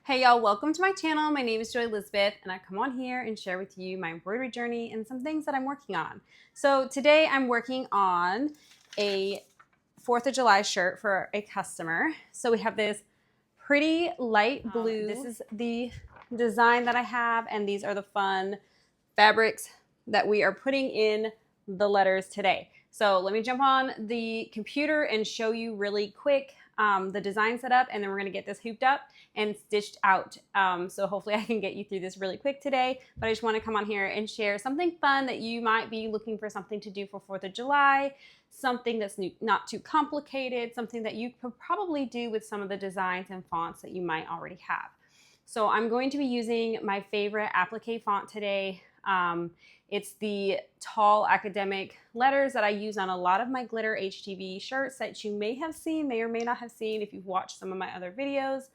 Hey y'all, welcome to my channel. My name is Joy Elizabeth and I come on here and share with you my embroidery journey and some things that I'm working on. So today I'm working on a 4th of July shirt for a customer. So we have this pretty light blue. This is the design that I have, and these are the fun fabrics that we are putting in the letters today. So let me jump on the computer and show you really quick the design setup, and then we're gonna get this hooped up and stitched out. So hopefully I can get you through this really quick today, but I just wanna come on here and share something fun that you might be looking for something to do for 4th of July, something that's not too complicated, something that you could probably do with some of the designs and fonts that you might already have. So I'm going to be using my favorite Appliqué font today. It's the tall academic letters that I use on a lot of my glitter HTV shirts that you may have seen, may or may not have seen if you've watched some of my other videos.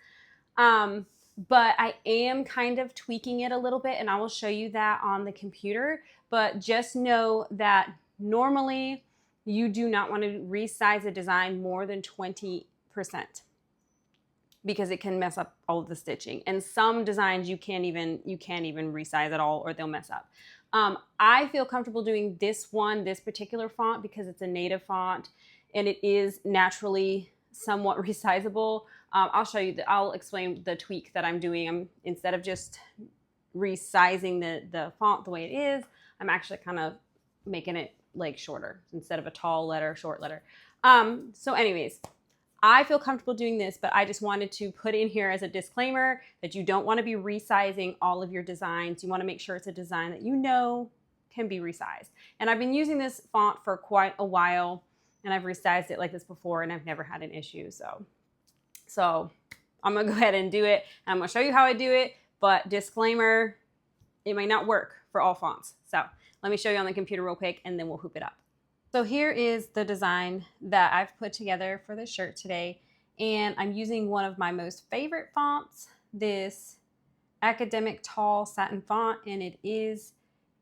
But I am kind of tweaking it a little bit, and I will show you that on the computer. But just know that normally you do not want to resize a design more than 20%. Because it can mess up all of the stitching. And some designs you can't even resize at all, or they'll mess up. I feel comfortable doing this particular font, because it's a native font and it is naturally somewhat resizable. I'll show you, I'll explain the tweak that I'm doing. Instead of just resizing the font the way it is, I'm actually kind of making it like shorter instead of a tall letter, short letter. So anyways, I feel comfortable doing this, but I just wanted to put in here as a disclaimer that you don't want to be resizing all of your designs. You want to make sure it's a design that you know can be resized. And I've been using this font for quite a while, and I've resized it like this before, and I've never had an issue. So I'm going to go ahead and do it. And I'm going to show you how I do it, but disclaimer, it might not work for all fonts. So let me show you on the computer real quick, and then we'll hoop it up. So here is the design that I've put together for this shirt today, and I'm using one of my most favorite fonts, this academic tall satin font, and it is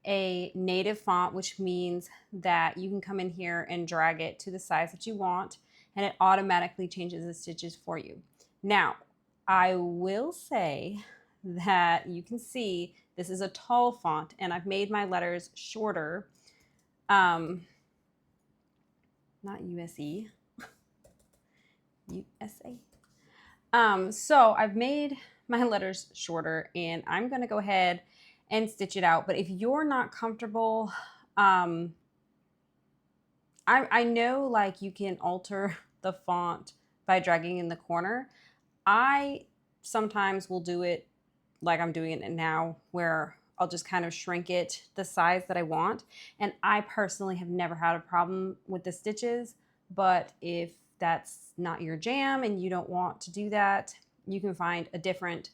a native font, which means that you can come in here and drag it to the size that you want, and it automatically changes the stitches for you. Now, I will say that you can see this is a tall font, and I've made my letters shorter. Not USE, USA. So I've made my letters shorter, and I'm gonna go ahead and stitch it out. But if you're not comfortable, I know like you can alter the font by dragging in the corner. I sometimes will do it like I'm doing it now, where I'll just kind of shrink it the size that I want. And I personally have never had a problem with the stitches, but if that's not your jam and you don't want to do that, you can find a different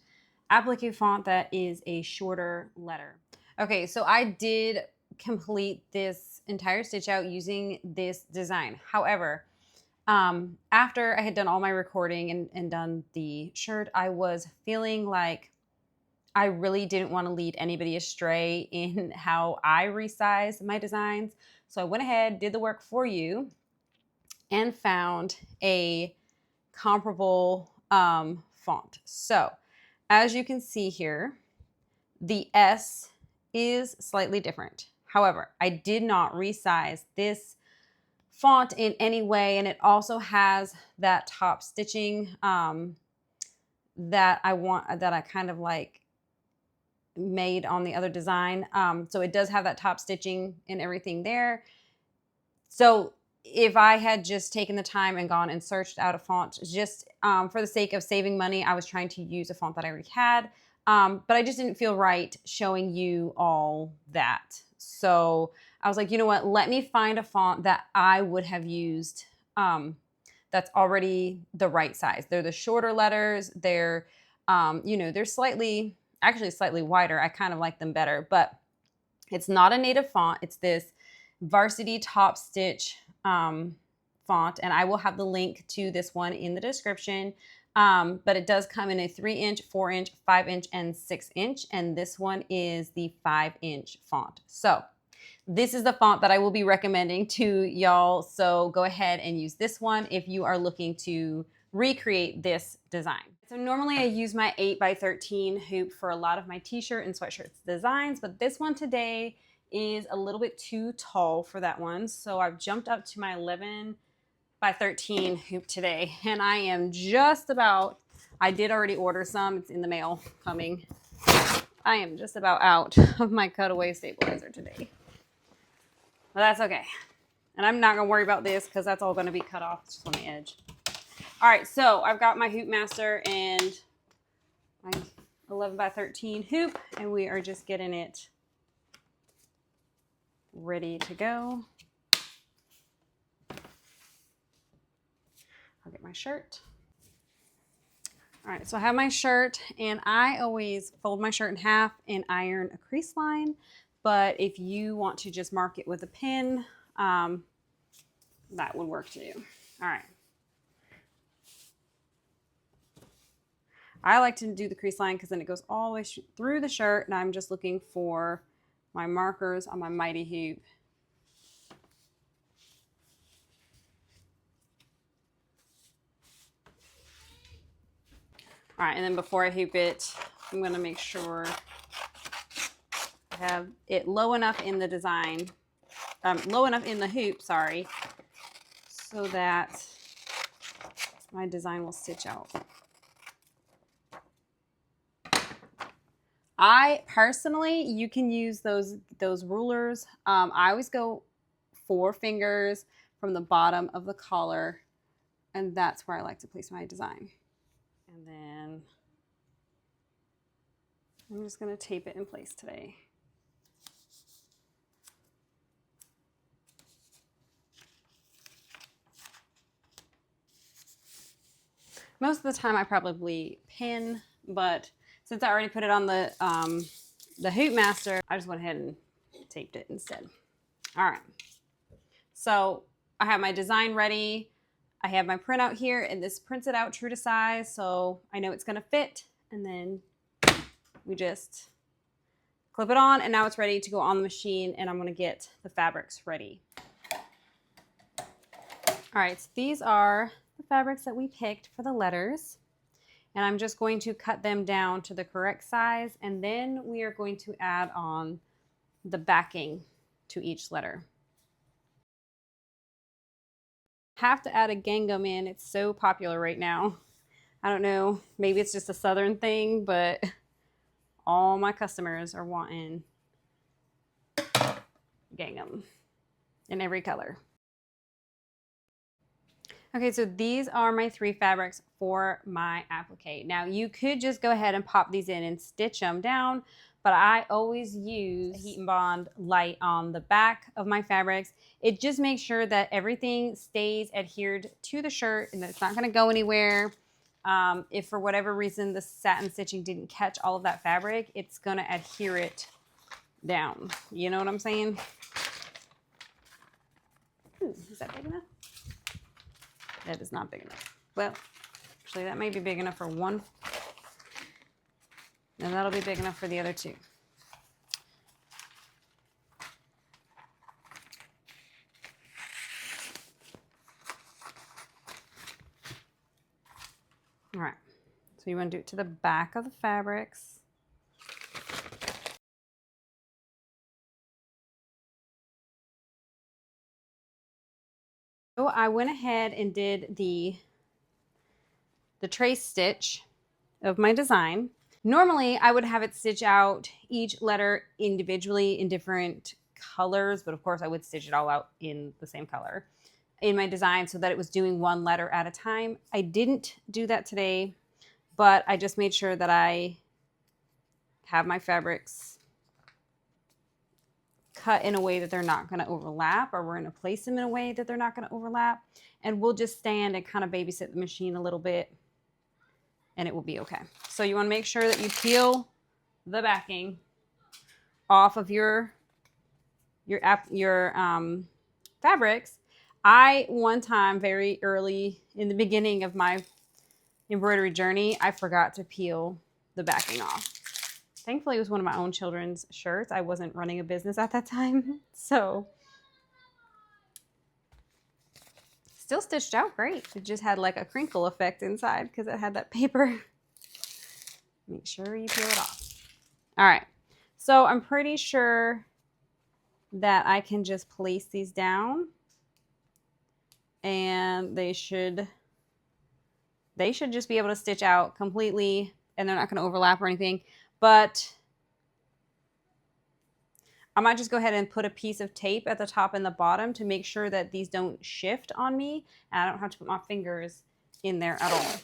applique font that is a shorter letter. Okay, so I did complete this entire stitch out using this design. However, after I had done all my recording and done the shirt, I was feeling like I really didn't want to lead anybody astray in how I resize my designs. So I went ahead, did the work for you, and found a comparable font. So as you can see here, the S is slightly different. However, I did not resize this font in any way, and it also has that top stitching that I kind of like made on the other design. So it does have that top stitching and everything there. So if I had just taken the time and gone and searched out a font just for the sake of saving money, I was trying to use a font that I already had, but I just didn't feel right showing you all that. So I was like, you know what, let me find a font that I would have used that's already the right size. They're the shorter letters. They're, you know, they're actually slightly wider. I kind of like them better, but it's not a native font. It's this varsity top stitch font, and I will have the link to this one in the description. But it does come in a 3-inch, 4-inch, 5-inch, and 6-inch, and this one is the 5-inch font. So this is the font that I will be recommending to y'all. So go ahead and use this one if you are looking to recreate this design. So normally I use my 8x13 hoop for a lot of my t-shirt and sweatshirt designs, but this one today is a little bit too tall for that one. So I've jumped up to my 11x13 hoop today, and I am just about, I did already order some, it's in the mail coming. I am just about out of my cutaway stabilizer today. But that's okay. And I'm not gonna worry about this because that's all gonna be cut off just on the edge. All right, so I've got my hoop master and my 11x13 hoop, and we are just getting it ready to go. I'll get my shirt. All right, so I have my shirt, and I always fold my shirt in half and iron a crease line, but if you want to just mark it with a pin, that would work too. All right. I like to do the crease line because then it goes all the way through the shirt, and I'm just looking for my markers on my mighty hoop. All right, and then before I hoop it, I'm gonna make sure I have it low enough in the design, low enough in the hoop, sorry, so that my design will stitch out. I personally, you can use those rulers. I always go 4 fingers from the bottom of the collar, and that's where I like to place my design. And then I'm just gonna tape it in place today. Most of the time I probably pin, but since I already put it on the hoop master, I just went ahead and taped it instead. All right, so I have my design ready. I have my printout here, and this prints it out true to size, so I know it's gonna fit, and then we just clip it on, and now it's ready to go on the machine, and I'm gonna get the fabrics ready. All right, so these are the fabrics that we picked for the letters. And I'm just going to cut them down to the correct size, and then we are going to add on the backing to each letter. Have to add a gingham in. It's so popular right now. I don't know, maybe it's just a Southern thing, but all my customers are wanting gingham in every color. Okay, so these are my 3 fabrics for my applique. Now you could just go ahead and pop these in and stitch them down, but I always use Heat and Bond light on the back of my fabrics. It just makes sure that everything stays adhered to the shirt and that it's not gonna go anywhere. If for whatever reason the satin stitching didn't catch all of that fabric, it's gonna adhere it down. You know what I'm saying? Ooh, is that big enough? That is not big enough. Well, actually that may be big enough for one. And that'll be big enough for the other 2. All right, so you want to do it to the back of the fabrics. So I went ahead and did the trace stitch of my design. Normally I would have it stitch out each letter individually in different colors, but of course I would stitch it all out in the same color in my design so that it was doing one letter at a time. I didn't do that today, but I just made sure that I have my fabrics cut in a way that they're not going to overlap, or we're going to place them in a way that they're not going to overlap, and we'll just stand and kind of babysit the machine a little bit and it will be okay. So you want to make sure that you peel the backing off of your fabrics. I one time very early in the beginning of my embroidery journey, I forgot to peel the backing off. Thankfully, it was one of my own children's shirts. I wasn't running a business at that time, so still stitched out great. It just had like a crinkle effect inside because it had that paper Make sure you peel it off. All right, so I'm pretty sure that I can just place these down and they should just be able to stitch out completely and they're not going to overlap or anything. But I might just go ahead and put a piece of tape at the top and the bottom to make sure that these don't shift on me and I don't have to put my fingers in there at all.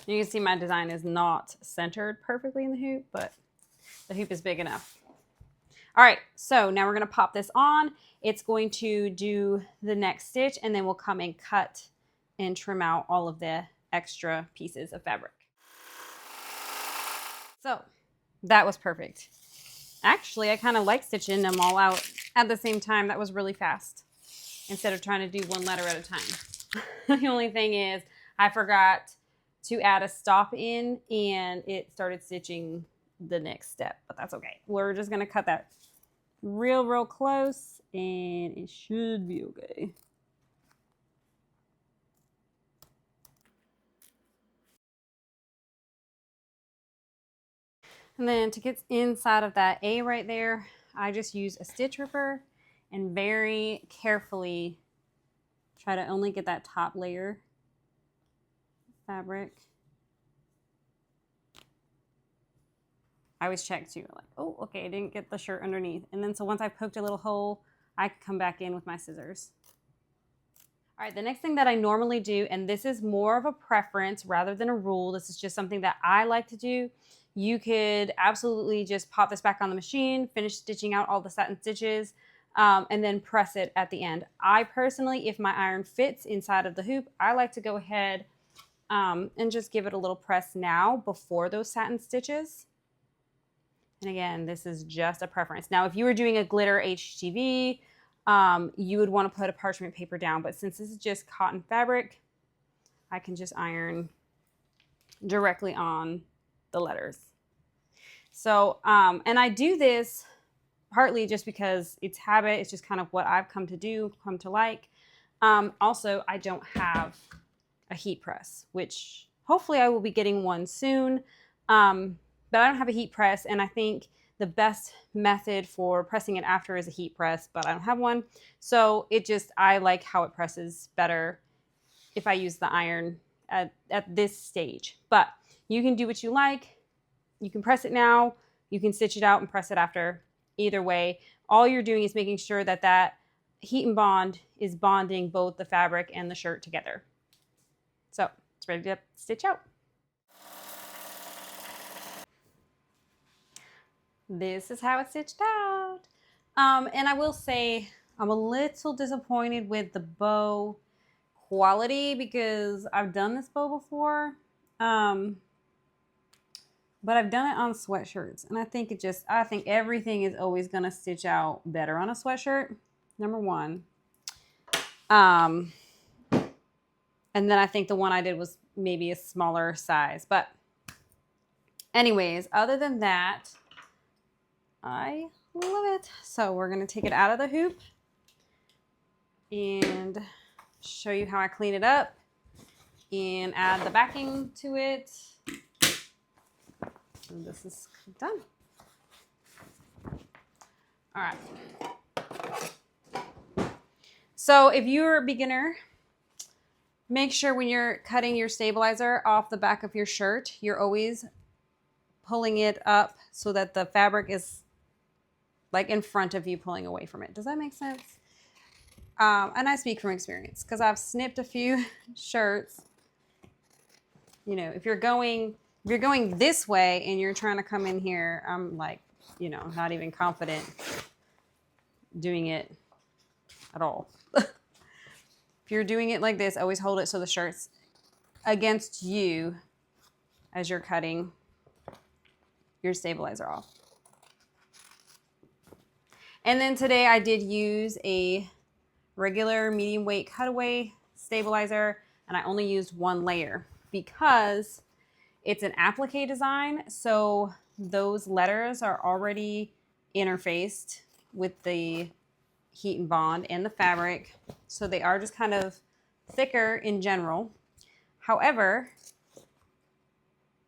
You can see my design is not centered perfectly in the hoop, but the hoop is big enough. All right, so now we're gonna pop this on. It's going to do the next stitch and then we'll come and cut and trim out all of the extra pieces of fabric. So that was perfect. Actually, I kind of like stitching them all out at the same time. That was really fast instead of trying to do one letter at a time. The only thing is I forgot to add a stop in and it started stitching the next step, but that's okay. We're just gonna cut that real close and it should be okay. And then to get inside of that A right there, I just use a stitch ripper and very carefully try to only get that top layer fabric. I always check too, like, oh, okay, I didn't get the shirt underneath. And then so once I poked a little hole, I can come back in with my scissors. All right, the next thing that I normally do, and this is more of a preference rather than a rule, this is just something that I like to do. You could absolutely just pop this back on the machine, finish stitching out all the satin stitches, and then press it at the end. I personally, if my iron fits inside of the hoop, I like to go ahead and just give it a little press now before those satin stitches. And again, this is just a preference. Now, if you were doing a glitter HGTV, you would want to put a parchment paper down, but since this is just cotton fabric, I can just iron directly on the letters. So, and I do this partly just because it's habit. It's just kind of what I've come to do, come to like. Also, I don't have a heat press, which hopefully I will be getting one soon. But I don't have a heat press, and I think the best method for pressing it after is a heat press, but I don't have one. So I like how it presses better if I use the iron at this stage. But you can do what you like. You can press it now, you can stitch it out and press it after. Either way, all you're doing is making sure that that heat and bond is bonding both the fabric and the shirt together. So it's ready to stitch out. This is how it's stitched out. And I will say I'm a little disappointed with the bow quality because I've done this bow before. But I've done it on sweatshirts, and I think everything is always gonna stitch out better on a sweatshirt, number one. And then I think the one I did was maybe a smaller size. But anyways, other than that, I love it. So we're gonna take it out of the hoop and show you how I clean it up and add the backing to it. And this is done. All right. So if you're a beginner, make sure when you're cutting your stabilizer off the back of your shirt, you're always pulling it up so that the fabric is like in front of you, pulling away from it. Does that make sense? And I speak from experience because I've snipped a few shirts. You know, if you're going this way and you're trying to come in here, I'm like, you know, not even confident doing it at all. If you're doing it like this, always hold it so the shirt's against you as you're cutting your stabilizer off. And then today I did use a regular medium weight cutaway stabilizer and I only used one layer. because it's an applique design. So those letters are already interfaced with the heat and bond and the fabric. So they are just kind of thicker in general. However,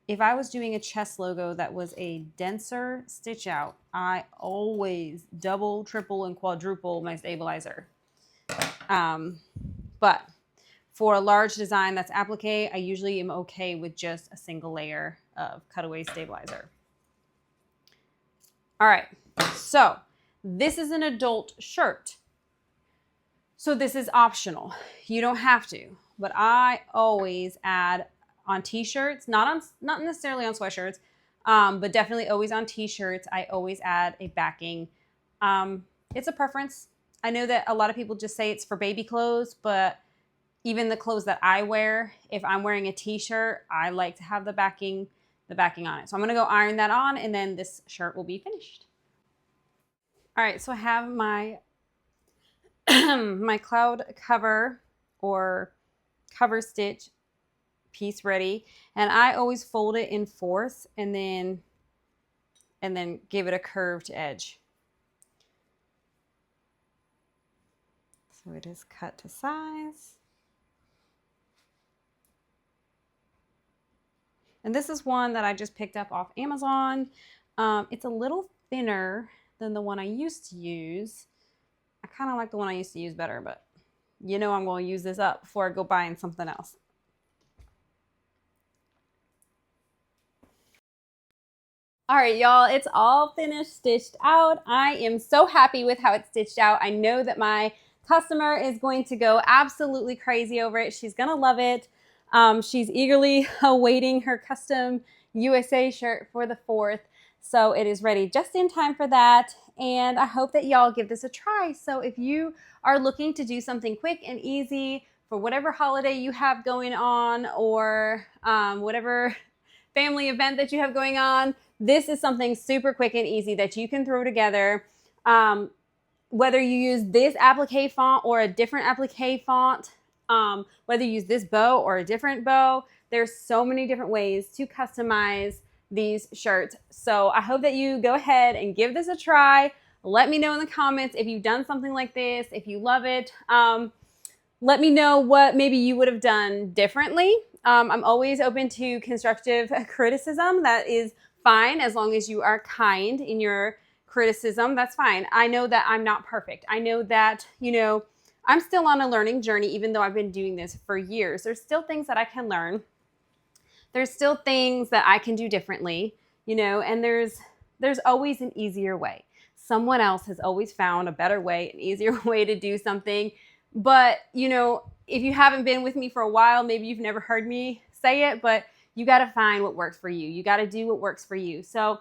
if I was doing a chest logo that was a denser stitch out, I always double, triple, and quadruple my stabilizer. But for a large design that's applique, I usually am okay with just a single layer of cutaway stabilizer. All right, so this is an adult shirt. So this is optional. You don't have to, but I always add on t-shirts, not necessarily on sweatshirts, but definitely always on t-shirts. I always add a backing. It's a preference. I know that a lot of people just say it's for baby clothes, but even the clothes that I wear, if I'm wearing a t-shirt, I like to have the backing on it. So I'm gonna go iron that on, and then this shirt will be finished. All right, so I have my my cloud cover or cover stitch piece ready, and I always fold it in fourths and then give it a curved edge. So it is cut to size. And this is one that I just picked up off Amazon. It's a little thinner than the one I used to use. I kind of like the one I used to use better, but you know I'm going to use this up before I go buying something else. All right, y'all, it's all finished, stitched out. I am so happy with how it's stitched out. I know that my customer is going to go absolutely crazy over it. She's gonna love it. She's eagerly awaiting her custom USA shirt for the 4th. So it is ready just in time for that. And I hope that y'all give this a try. So if you are looking to do something quick and easy for whatever holiday you have going on, or whatever family event that you have going on, this is something super quick and easy that you can throw together. Whether you use this applique font or a different applique font, whether you use this bow or a different bow, there's so many different ways to customize these shirts. So I hope that you go ahead and give this a try. Let me know in the comments if you've done something like this, if you love it. Let me know what maybe you would have done differently. I'm always open to constructive criticism. That is fine, as long as you are kind in your criticism. That's fine. I know that I'm not perfect. I know that, you know, I'm still on a learning journey, even though I've been doing this for years. There's still things that I can learn. There's still things that I can do differently, you know, and there's always an easier way. Someone else has always found a better way, an easier way to do something. But, you know, if you haven't been with me for a while, maybe you've never heard me say it, but you got to find what works for you. You got to do what works for you. So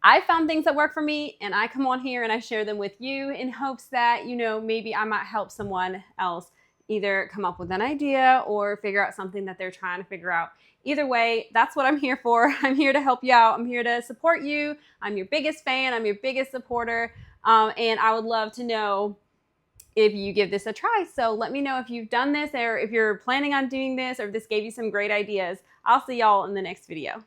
I found things that work for me, and I come on here and I share them with you in hopes that, you know, maybe I might help someone else either come up with an idea or figure out something that they're trying to figure out. Either way, that's what I'm here for. I'm here to help you out. I'm here to support you. I'm your biggest fan. I'm your biggest supporter. And I would love to know if you give this a try. So let me know if you've done this, or if you're planning on doing this, or if this gave you some great ideas. I'll see y'all in the next video.